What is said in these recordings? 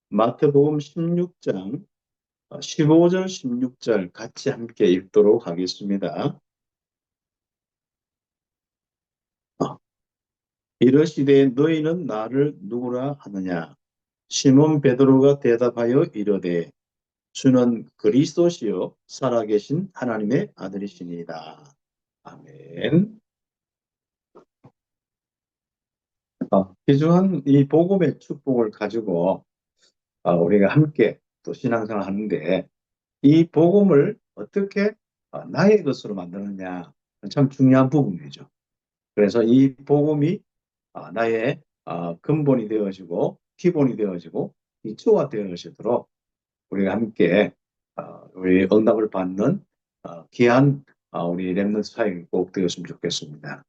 마태복음 16장 15절 16절 같이 함께 읽도록 하겠습니다. 어, 이르시되 너희는 나를 누구라 하느냐? 시몬 베드로가 대답하여 이르되 주는 그리스도시요 살아계신 하나님의 아들이시니이다. 아멘. 귀중한 이 복음의 축복을 가지고 우리가 함께 또 신앙생활 하는데 이 복음을 어떻게 나의 것으로 만드느냐 참 중요한 부분이죠. 그래서 이 복음이 나의 근본이 되어지고 기본이 되어지고 기초가 되어지도록 우리가 함께 우리 응답을 받는 귀한 우리 렘넌트 사역이 꼭 되었으면 좋겠습니다.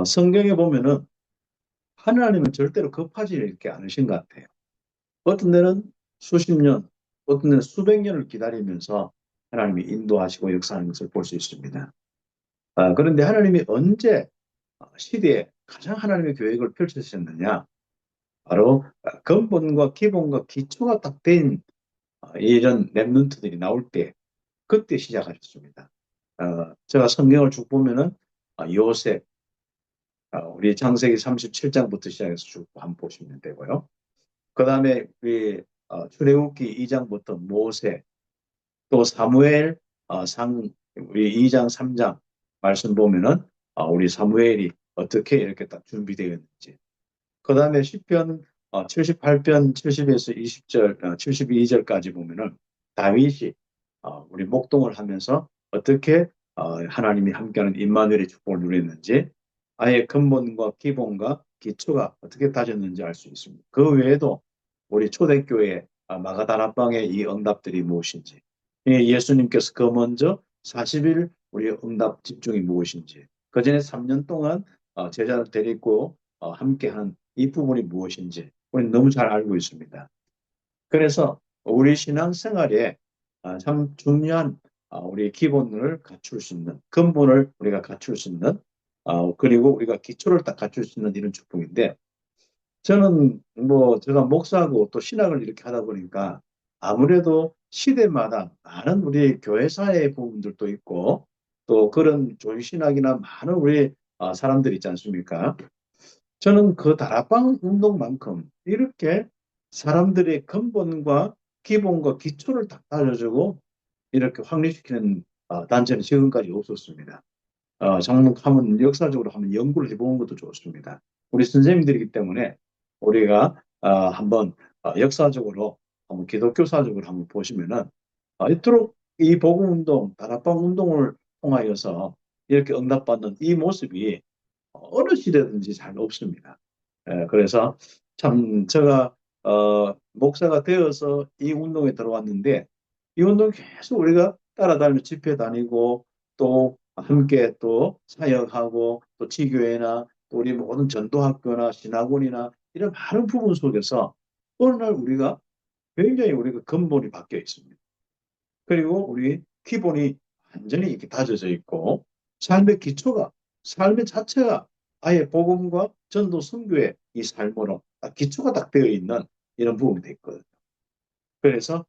성경에 보면은 하나님은 절대로 급하지 않으신 것 같아요. 어떤 데는 수십 년, 어떤 데는 수백 년을 기다리면서 하나님이 인도하시고 역사하는 것을 볼 수 있습니다. 그런데 하나님이 언제 시대에 가장 하나님의 계획을 펼치셨느냐? 바로 근본과 기본과 기초가 딱 된 이런 렘넌트들이 나올 때 그때 시작하셨습니다. 제가 성경을 쭉 보면은 요셉, 우리 창세기 37장부터 시작해서 쭉 한번 보시면 되고요. 그 다음에 우리 출애굽기 2장부터 모세, 또 사무엘 우리 2장, 3장 말씀 보면은 우리 사무엘이 어떻게 이렇게 딱 준비되어 있는지. 그 다음에 시편 78편 70에서 20절, 72절까지 보면은 다윗이 우리 목동을 하면서 어떻게 하나님이 함께하는 임마누엘의 축복을 누렸는지 아예 근본과 기본과 기초가 어떻게 다졌는지 알 수 있습니다. 그 외에도 우리 초대교회 마가다락방의 이 응답들이 무엇인지 예수님께서 그 먼저 40일 우리 응답 집중이 무엇인지 그 전에 3년 동안 제자를 데리고 함께한 이 부분이 무엇인지 우리는 너무 잘 알고 있습니다. 그래서 우리 신앙생활에 참 중요한 우리 기본을 갖출 수 있는 근본을 우리가 갖출 수 있는 그리고 우리가 기초를 딱 갖출 수 있는 이런 축복인데 저는 뭐 제가 목사하고 또 신학을 이렇게 하다 보니까 아무래도 시대마다 많은 우리 교회사의 부분들도 있고 또 그런 조신학이나 많은 우리 사람들 있지 않습니까? 저는 그 다락방 운동만큼 이렇게 사람들의 근본과 기본과 기초를 딱 다져주고 이렇게 확립시키는 단체는 지금까지 없었습니다. 정말 한번 역사적으로 한번 연구를 해보는 것도 좋습니다. 우리 선생님들이기 때문에 우리가 한번 역사적으로 한번 기독교사적으로 한번 보시면은 이토록 이 복음 운동, 다락방 운동을 통하여서 이렇게 응답받는 이 모습이 어느 시대든지 잘 없습니다. 그래서 참 제가 목사가 되어서 이 운동에 들어왔는데 이 운동 계속 우리가 따라다니며 집회 다니고 또 함께 또 사역하고 또 지교회나 또 우리 모든 전도학교나 신학원이나 이런 많은 부분 속에서 어느 날 우리가 굉장히 우리가 근본이 바뀌어 있습니다. 그리고 우리 기본이 완전히 이렇게 다져져 있고 삶의 기초가 삶의 자체가 아예 복음과 전도 선교의 이 삶으로 기초가 딱 되어 있는 이런 부분이 돼 있거든요. 그래서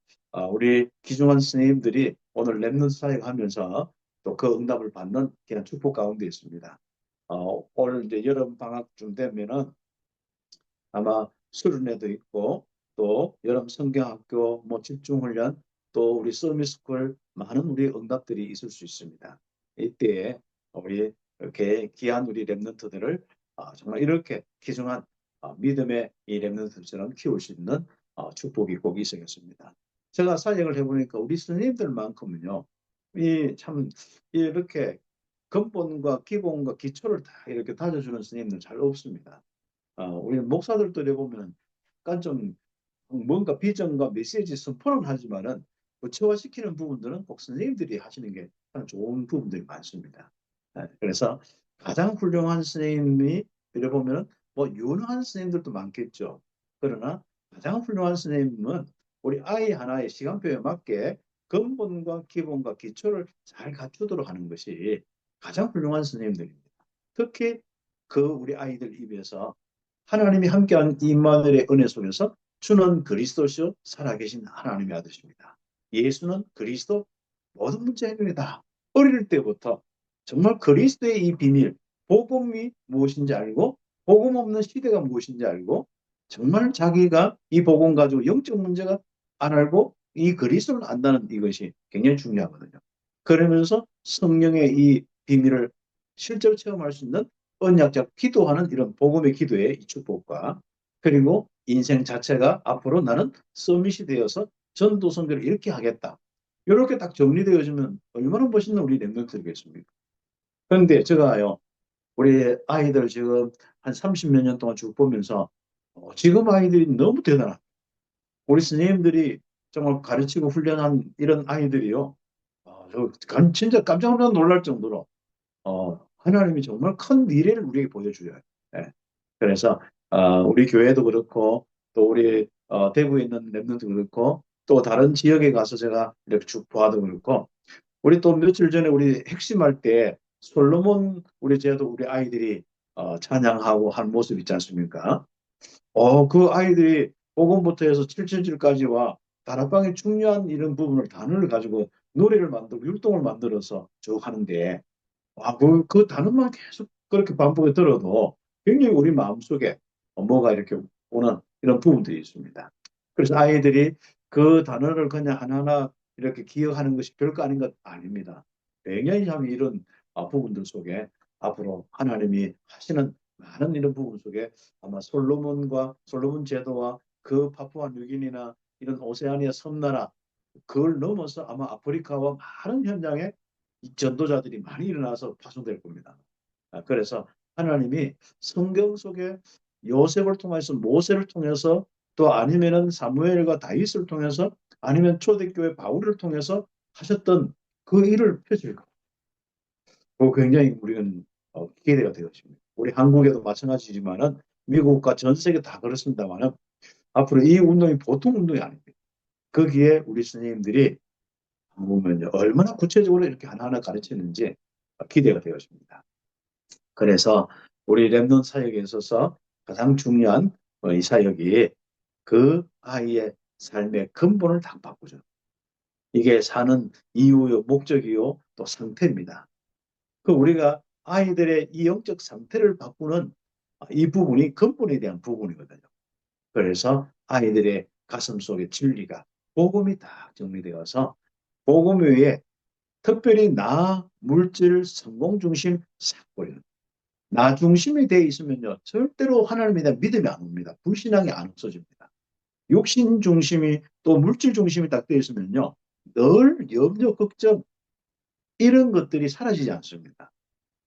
우리 귀중한 스님들이 오늘 랩넌트 사역하면서 또 그 응답을 받는 그냥 축복 가운데 있습니다. 올 이제 여름 방학쯤 되면은 아마 수련회도 있고 또 여름 성경학교 뭐 집중훈련 또 우리 서미스쿨 많은 우리 응답들이 있을 수 있습니다. 이때에 우리 이렇게 귀한 우리 랩런트들을 정말 이렇게 귀중한 믿음의 이 랩런트처럼 키울 수 있는 축복이 꼭 있어야겠습니다. 제가 사역을 해보니까 우리 선생님들만큼은요, 이 참 이렇게 근본과 기본과 기초를 다 이렇게 다져주는 선생님들 잘 없습니다. 우리 목사들도 해보면 약간 좀 뭔가 비전과 메시지 선포는 하지만은 구체화시키는 부분들은 꼭 선생님들이 하시는 게 좋은 부분들이 많습니다. 그래서 가장 훌륭한 선생님이 들어보면 뭐 유능한 선생님들도 많겠죠. 그러나 가장 훌륭한 선생님은 우리 아이 하나의 시간표에 맞게 근본과 기본과 기초를 잘 갖추도록 하는 것이 가장 훌륭한 선생님들입니다. 특히 그 우리 아이들 입에서 하나님이 함께한 임마누엘의 은혜 속에서 주는 그리스도시요 살아계신 하나님의 아들입니다. 예수는 그리스도 모든 문제 해결이다. 어릴 때부터 정말 그리스도의 이 비밀, 복음이 무엇인지 알고 복음 없는 시대가 무엇인지 알고 정말 자기가 이 복음 가지고 영적 문제가 안 알고 이 그리스도를 안다는 이것이 굉장히 중요하거든요. 그러면서 성령의 이 비밀을 실제로 체험할 수 있는 언약적 기도하는 이런 복음의 기도의 이 축복과 그리고 인생 자체가 앞으로 나는 서밋이 되어서 전도 선교를 이렇게 하겠다. 이렇게 딱 정리되어지면 얼마나 멋있는 우리 랩런트겠습니까? 그런데 제가요, 우리 아이들 지금 한 30몇 년 동안 쭉 보면서 지금 아이들이 너무 대단한 우리 선생님들이 정말 가르치고 훈련한 이런 아이들이요. 진짜 깜짝 놀랄 정도로 하나님이 정말 큰 미래를 우리에게 보여줘요. 예. 그래서 우리 교회도 그렇고 또 우리 대구에 있는 랩런트도 그렇고 또 다른 지역에 가서 제가 이렇게 쭉 봐도 그렇고 우리 또 며칠 전에 우리 핵심할 때 솔로몬 우리 제도 우리 아이들이 찬양하고 한 모습 있지 않습니까? 그 아이들이 복음부터 해서 777까지와 다락방의 중요한 이런 부분을 단어를 가지고 노래를 만들고 율동을 만들어서 쭉 하는데 그 단어만 계속 그렇게 반복해 들어도 굉장히 우리 마음속에 뭐가 이렇게 오는 이런 부분들이 있습니다. 그래서 아이들이 그 단어를 그냥 하나하나 이렇게 기억하는 것이 별거 아닌 것 아닙니다. 굉장히 참 이런 부분들 속에 앞으로 하나님이 하시는 많은 이런 부분 속에 아마 솔로몬 제도와 그 파푸아 뉴기니나 이런 오세아니아 섬나라 그걸 넘어서 아마 아프리카와 많은 현장에 이 전도자들이 많이 일어나서 파송될 겁니다. 그래서 하나님이 성경 속에 요셉을 통해서 모세를 통해서 또 아니면은 사무엘과 다윗을 통해서 아니면 초대교회 바울을 통해서 하셨던 그 일을 펼칠 것. 굉장히 우리는 기대가 되었습니다. 우리 한국에도 마찬가지지만은 미국과 전 세계 다 그렇습니다만은 앞으로 이 운동이 보통 운동이 아닙니다. 거기에 우리 선생님들이 보면 얼마나 구체적으로 이렇게 하나하나 가르치는지 기대가 되었습니다. 그래서 우리 랩넌 사역에 있어서 가장 중요한 이 사역이 그 아이의 삶의 근본을 다 바꾸죠. 이게 사는 이유요, 목적이요, 또 상태입니다. 그 우리가 아이들의 이 영적 상태를 바꾸는 이 부분이 근본에 대한 부분이거든요. 그래서 아이들의 가슴 속에 진리가 복음이 다 정리되어서 복음 외에 특별히 나, 물질, 성공 중심 싹 버리는. 나 중심이 돼 있으면요. 절대로 하나님에 대한 믿음이 안 옵니다. 불신앙이 안 없어집니다. 욕심 중심이 또 물질 중심이 딱 돼 있으면요. 늘 염려, 걱정 이런 것들이 사라지지 않습니다.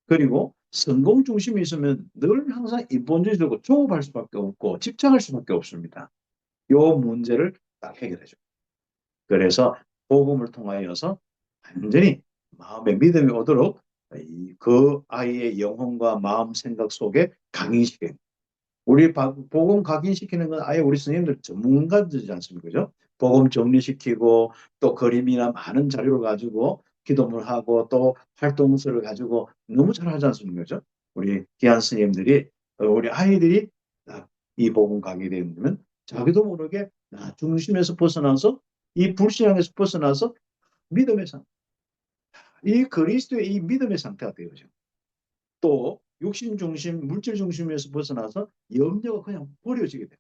그리고 성공 중심이 있으면 늘 항상 인본주의적으로 조업할 수밖에 없고 집착할 수밖에 없습니다. 이 문제를 딱 해결해 줘요. 그래서 복음을 통하여서 완전히 마음의 믿음이 오도록 그 아이의 영혼과 마음 생각 속에 강인시켜요. 우리 복음 각인시키는 건 아예 우리 선생님들 전문가들이지 않습니까? 그죠? 복음 정리시키고 또 그림이나 많은 자료를 가지고 기도를 하고 또 활동서를 가지고 너무 잘하지 않습니까? 그죠? 우리 귀한 선생님들이 우리 아이들이 이 복음 가게 되면 자기도 모르게 나 중심에서 벗어나서 이 불신앙에서 벗어나서 믿음의 상태, 이 그리스도의 이 믿음의 상태가 되어져. 또 육신 중심, 물질 중심에서 벗어나서 염려가 그냥 버려지게 돼요.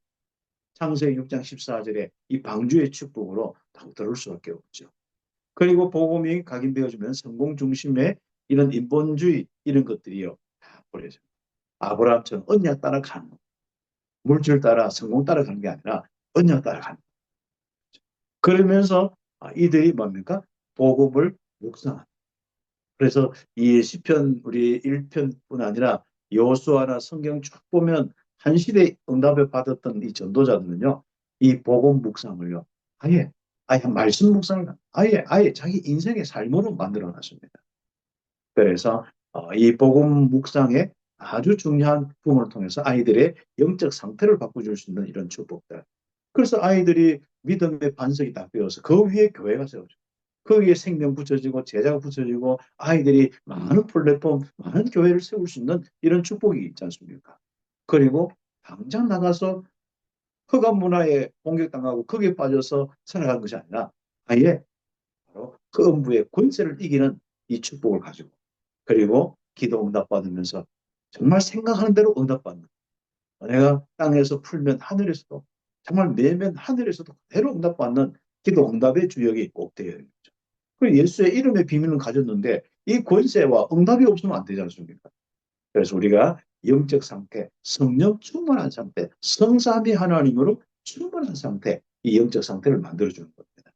창세기 6장 14절에 이 방주의 축복으로 들을 수밖에 없죠. 그리고 복음이 각인되어지면 성공 중심의 이런 인본주의 이런 것들이요 다 버려져요. 아브라함처럼 언약 따라 가는 거. 물질 따라 성공 따라 가는 게 아니라 언약 따라 가는 거. 그러면서 이들이 뭡니까? 복음을 묵상하는. 그래서 이 시편 우리 1편뿐 아니라 여호수아나 성경 쭉 보면 한 시대 응답을 받았던 이 전도자들은요. 이 복음 묵상을요. 아예 말씀 묵상을 아예 자기 인생의 삶으로 만들어 놨습니다. 그래서 이 복음 묵상의 아주 중요한 부분을 통해서 아이들의 영적 상태를 바꿔줄 수 있는 이런 축복들. 그래서 아이들이 믿음의 반석이 딱 되어서 그 위에 교회가 세워져. 거기에 생명 붙여지고 제자가 붙여지고 아이들이 많은 플랫폼, 많은 교회를 세울 수 있는 이런 축복이 있지 않습니까? 그리고 당장 나가서 흑암 문화에 공격당하고 거기에 빠져서 살아가는 것이 아니라 아예 바로 그 음부의 권세를 이기는 이 축복을 가지고 그리고 기도 응답받으면서 정말 생각하는 대로 응답받는 내가 땅에서 풀면 하늘에서도 정말 매면 하늘에서도 그대로 응답받는 기도 응답의 주역이 꼭 되어야 되죠. 그 예수의 이름의 비밀은 가졌는데 이 권세와 응답이 없으면 안 되지 않습니까? 그래서 우리가 영적 상태, 성령 충만한 상태, 성삼위 하나님으로 충만한 상태, 이 영적 상태를 만들어주는 겁니다.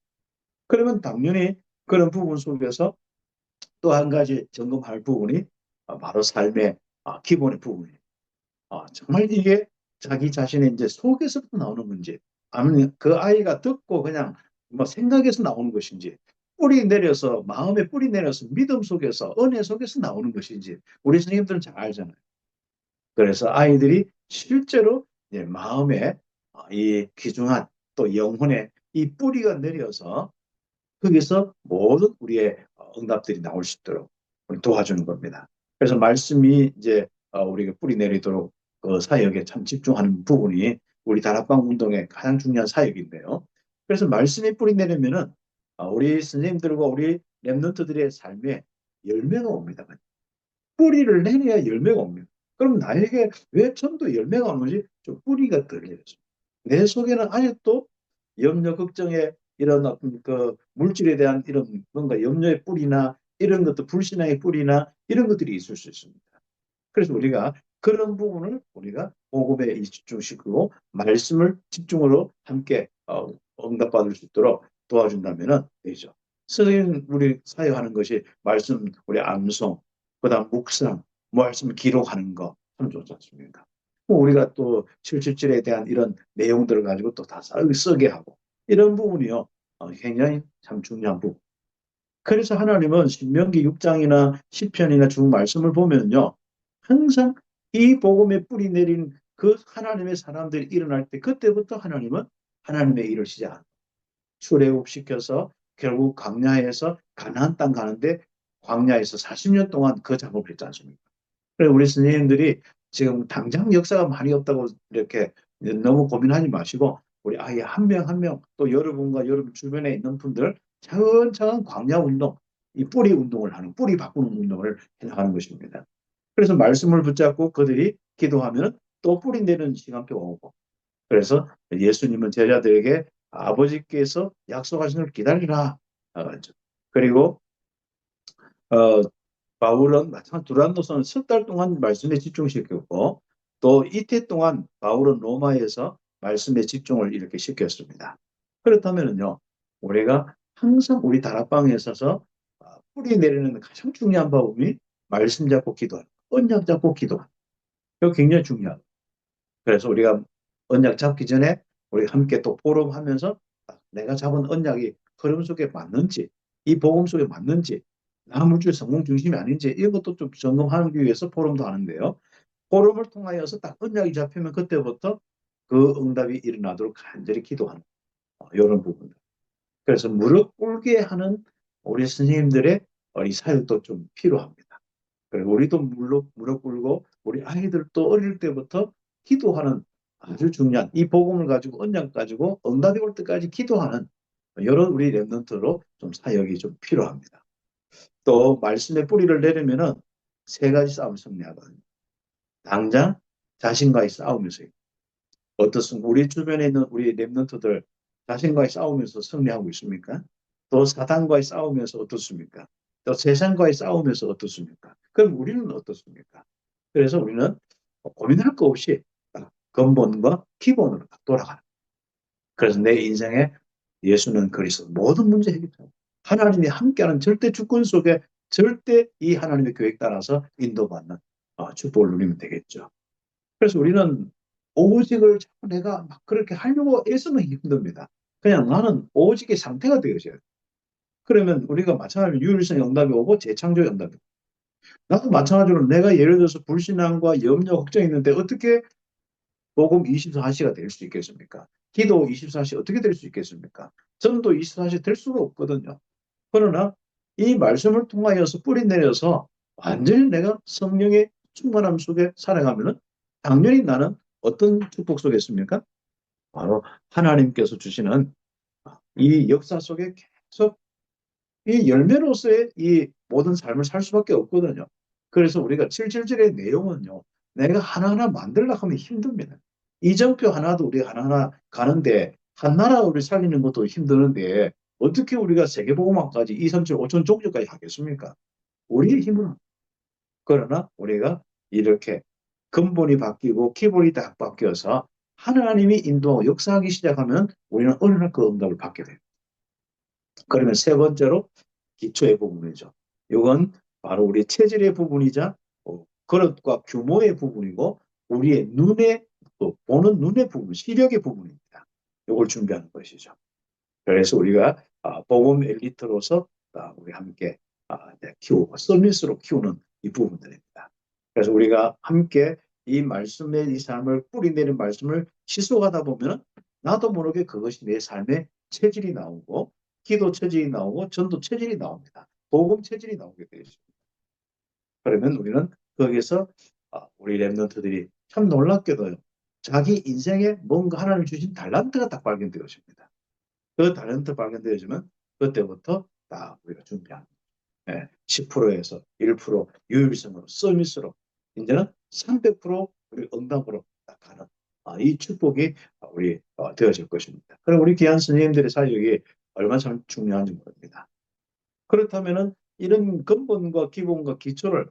그러면 당연히 그런 부분 속에서 또 한 가지 점검할 부분이 바로 삶의 기본의 부분이에요. 정말 이게 자기 자신의 이제 속에서부터 나오는 건지, 아니면 그 아이가 듣고 그냥 뭐 생각에서 나오는 것인지, 뿌리 내려서, 마음에 뿌리 내려서 믿음 속에서, 은혜 속에서 나오는 것인지, 우리 선생님들은 잘 알잖아요. 그래서 아이들이 실제로 이제 마음에 이 귀중한 또 영혼의 이 뿌리가 내려서 거기서 모든 우리의 응답들이 나올 수 있도록 도와주는 겁니다. 그래서 말씀이 이제 우리가 뿌리 내리도록 그 사역에 참 집중하는 부분이 우리 다락방 운동의 가장 중요한 사역인데요. 그래서 말씀이 뿌리 내리면은 우리 선생님들과 우리 랩런트들의 삶에 열매가 옵니다. 뿌리를 내려야 열매가 옵니다. 그럼 나에게 왜 전도 열매가 오는 거지? 좀 뿌리가 덜려요. 내 속에는 아직도 염려, 걱정에 이런 어떤 그 물질에 대한 이런 뭔가 염려의 뿌리나 이런 것도 불신앙의 뿌리나 이런 것들이 있을 수 있습니다. 그래서 우리가 그런 부분을 우리가 복음에 집중시키고 말씀을 집중으로 함께 응답받을 수 있도록 도와준다면 되죠. 선생님 우리 사역하는 것이 말씀 우리 암송, 그다음 묵상, 말씀 기록하는 거 참 좋지 않습니까? 우리가 또 777에 대한 이런 내용들을 가지고 또 다 쓰게 하고 이런 부분이요 굉장히 참 중요한 부분. 그래서 하나님은 신명기 6장이나 10편이나 주 말씀을 보면요. 항상 이 복음에 뿌리 내린 그 하나님의 사람들이 일어날 때 그때부터 하나님은 하나님의 일을 시작합니다. 출애굽시켜서 결국 광야에서 가나안 땅 가는데 광야에서 40년 동안 그 작업을 했지 않습니까? 그래서 우리 선생님들이 지금 당장 역사가 많이 없다고 이렇게 너무 고민하지 마시고 우리 아예 한 명 한 명 또 여러분과 여러분 주변에 있는 분들 차근차근 광야 운동, 이 뿌리 운동을 하는 뿌리 바꾸는 운동을 해나가는 것입니다. 그래서 말씀을 붙잡고 그들이 기도하면 또 뿌리 내리는 시간표가 오고 그래서 예수님은 제자들에게 아버지께서 약속하신 걸 기다리라. 그리고 어, 바울은 마찬가지 두란노서는 석 달 동안 말씀에 집중시켰고 또 이태 동안 바울은 로마에서 말씀에 집중을 이렇게 시켰습니다. 그렇다면요 우리가 항상 우리 다락방에 있어서 뿌리 내리는 가장 중요한 방법이 말씀 잡고 기도하는 언약 잡고 기도하는 이거 굉장히 중요하다. 그래서 우리가 언약 잡기 전에 우리 함께 또 포럼하면서 내가 잡은 언약이 흐름 속에 맞는지 이 복음 속에 맞는지 나 물질 성공 중심이 아닌지 이것도 좀 점검하기 위해서 포럼도 하는데요. 포럼을 통하여서 딱 언약이 잡히면 그때부터 그 응답이 일어나도록 간절히 기도하는 이런 부분들. 그래서 무릎 꿇게 하는 우리 선생님들의 이 사역도 좀 필요합니다. 그리고 우리도 무릎 꿇고 우리 아이들도 어릴 때부터 기도하는 아주 중요한 이 복음을 가지고 언약 가지고 응답이 올 때까지 기도하는 이런 우리 랩런트로 좀 사역이 좀 필요합니다. 또 말씀의 뿌리를 내리면은 세 가지 싸움을 승리하거든요. 당장 자신과의 싸움에서 어떻습니까? 우리 주변에 있는 우리 랩런트들 자신과의 싸움에서 승리하고 있습니까? 또 사단과의 싸움에서 어떻습니까? 또 세상과의 싸움에서 어떻습니까? 그럼 우리는 어떻습니까? 그래서 우리는 고민할 거 없이 근본과 기본으로 돌아가는. 그래서 내 인생에 예수는 그리스도 모든 문제 해결합니다. 하나님이 함께하는 절대 주권 속에 절대 이 하나님의 계획 따라서 인도받는 축복을 누리면 되겠죠. 그래서 우리는 오직을 자꾸 내가 막 그렇게 하려고 애쓰면 힘듭니다. 그냥 나는 오직의 상태가 되어져요. 그러면 우리가 마찬가지로 유일성 응답이 오고 재창조 응답이 오고 나도 마찬가지로 내가 예를 들어서 불신앙과 염려, 걱정이 있는데 어떻게 복음 24시가 될 수 있겠습니까? 기도 24시 어떻게 될 수 있겠습니까? 전도 24시 될 수가 없거든요. 그러나 이 말씀을 통하여서 뿌리 내려서 완전히 내가 성령의 충만함 속에 살아가면은 당연히 나는 어떤 축복 속에 있습니까? 바로 하나님께서 주시는 이 역사 속에 계속 이 열매로서의 이 모든 삶을 살 수밖에 없거든요. 그래서 우리가 777의 내용은요, 내가 하나하나 만들려고 하면 힘듭니다. 이정표 하나도 우리 하나하나 가는데, 한 나라 우리 살리는 것도 힘드는데, 어떻게 우리가 세계복음화까지 2, 3, 7, 5천 종교까지 하겠습니까? 우리의 힘으로. 그러나 우리가 이렇게 근본이 바뀌고 기본이 딱 바뀌어서 하나님이 인도하고 역사하기 시작하면 우리는 어느 날 그 응답을 받게 돼요. 그러면 세 번째로 기초의 부분이죠. 이건 바로 우리 체질의 부분이자 그릇과 규모의 부분이고 우리의 눈의 또 보는 눈의 부분, 시력의 부분입니다. 이걸 준비하는 것이죠. 그래서 우리가 복음 엘리트로서 우리 함께 키우고 서밋으로 키우는 이 부분들입니다. 그래서 우리가 함께 이 말씀의 이 삶을 뿌리내린 말씀을 지속하다 보면 나도 모르게 그것이 내 삶의 체질이 나오고 기도 체질이 나오고 전도 체질이 나옵니다. 복음 체질이 나오게 되어 있습니다. 그러면 우리는 거기서 우리 랩런트들이 참 놀랍게도요. 자기 인생에 뭔가 하나님 주신 달란트가 딱 발견되어집니다. 그 달란트 발견되어지면 그때부터 딱 우리가 준비하는 10%에서 1% 유일성으로 서밋으로 이제는 300% 우리 응답으로 딱 가는 이 축복이 우리 되어질 것입니다. 그럼 우리 귀한 선생님들의 사역이 얼마나 참 중요한지 모릅니다. 그렇다면은 이런 근본과 기본과 기초를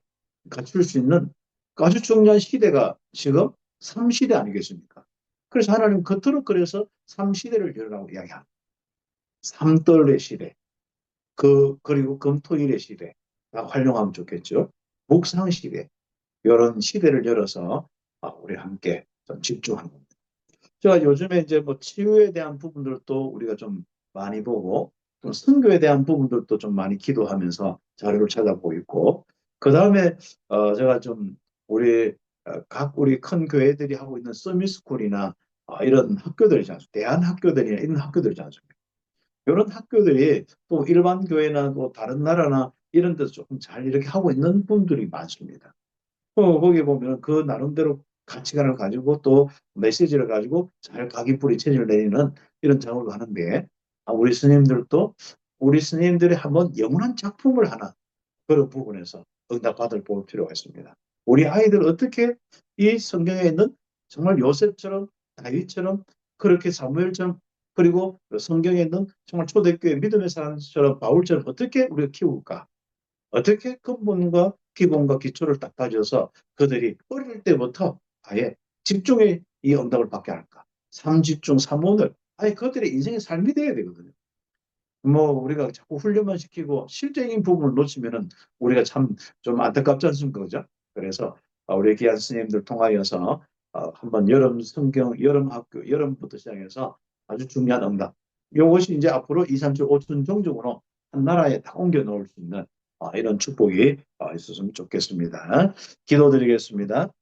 갖출 수 있는 아주 중요한 시대가 지금 3시대 아니겠습니까? 그래서 하나님 겉으로 그래서 3시대를 열라고 이야기합니다. 삼떨의 시대, 그리고 금토일의 시대, 활용하면 좋겠죠. 묵상 시대, 이런 시대를 열어서 우리 함께 좀 집중하는 겁니다. 제가 요즘에 이제 뭐 치유에 대한 부분들도 우리가 좀 많이 보고, 또 선교에 대한 부분들도 좀 많이 기도하면서 자료를 찾아보고 있고, 그 다음에 제가 좀 우리 각 우리 큰 교회들이 하고 있는 서밋스쿨이나 이런 학교들이지 않습니까? 대한 학교들이나 이런 학교들이지 않습니까? 이런 학교들이 또 일반 교회나 또 다른 나라나 이런 데서 조금 잘 이렇게 하고 있는 분들이 많습니다. 거기 보면 그 나름대로 가치관을 가지고 또 메시지를 가지고 잘 각인뿌리 체질을 내리는 이런 작업을 하는데 우리 스님들도 우리 스님들이 한번 영원한 작품을 하나 그런 부분에서 응답받을 볼 필요가 있습니다. 우리 아이들 어떻게 이 성경에 있는 정말 요셉처럼 다윗처럼 그렇게 사무엘처럼 그리고 성경에 있는 정말 초대교회 믿음의 사람처럼 바울처럼 어떻게 우리가 키울까? 어떻게 근본과 기본과 기초를 딱 가져서 그들이 어릴 때부터 아예 집중의 이 응답을 받게 할까? 삼집중 삼원을 아예 그들의 인생의 삶이 돼야 되거든요. 뭐 우리가 자꾸 훈련만 시키고 실제적인 부분을 놓치면은 우리가 참 좀 안타깝지 않습니까? 그죠? 그래서 우리 귀한 스님들 통하여서 한번 여름 성경, 여름 학교, 여름부터 시작해서 아주 중요한 응답. 이것이 이제 앞으로 2, 3, 7, 5천 종족으로 한 나라에 다 옮겨 놓을 수 있는 이런 축복이 있었으면 좋겠습니다. 기도드리겠습니다.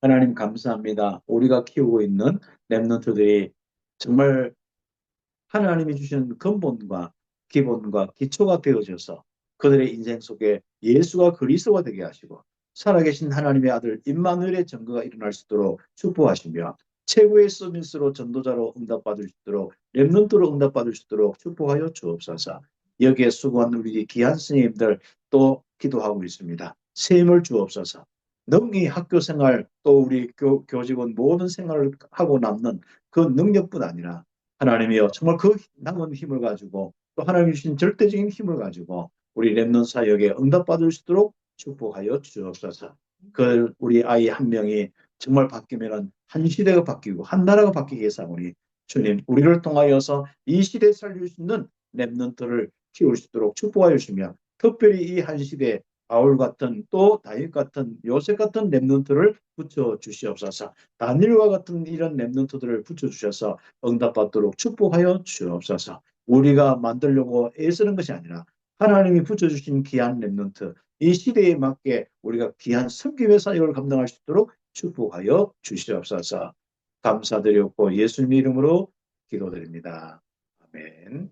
하나님 감사합니다. 우리가 키우고 있는 랩런트들이 정말 하나님이 주시는 근본과 기본과 기초가 되어져서 그들의 인생 속에 예수가 그리스도가 되게 하시고 살아계신 하나님의 아들 임마누엘의 증거가 일어날 수 있도록 축복하시며 최고의 서비스로 전도자로 응답받을 수 있도록 렘넌트로 응답받을 수 있도록 축복하여 주옵소서. 여기에 수고한 우리 귀한 스님들 또 기도하고 있습니다. 세임을 주옵소서. 능히 학교 생활 또 우리 교직원 모든 생활을 하고 남는 그 능력뿐 아니라 하나님이여 정말 그 남은 힘을 가지고 또 하나님이 주신 절대적인 힘을 가지고 우리 렘넌트 사역에 응답받을 수 있도록 축복하여 주옵소서. 그 우리 아이 한 명이 정말 바뀌면은 한 시대가 바뀌고 한 나라가 바뀌기 위해서 우리 주님 우리를 통하여서 이 시대에 살릴 수 있는 렘넌트를 키울 수 있도록 축복하여 주시며 특별히 이 한 시대에 바울 같은 또 다윗 같은 요셉 같은 렘넌트를 붙여 주시옵소서. 다니엘과 같은 이런 렘넌트들을 붙여 주셔서 응답받도록 축복하여 주옵소서. 우리가 만들려고 애쓰는 것이 아니라 하나님이 붙여주신 귀한 렘넌트 이 시대에 맞게 우리가 귀한 섬김의 사역을 감당할 수 있도록 축복하여 주시옵소서. 감사드렸고 예수님 이름으로 기도드립니다. 아멘.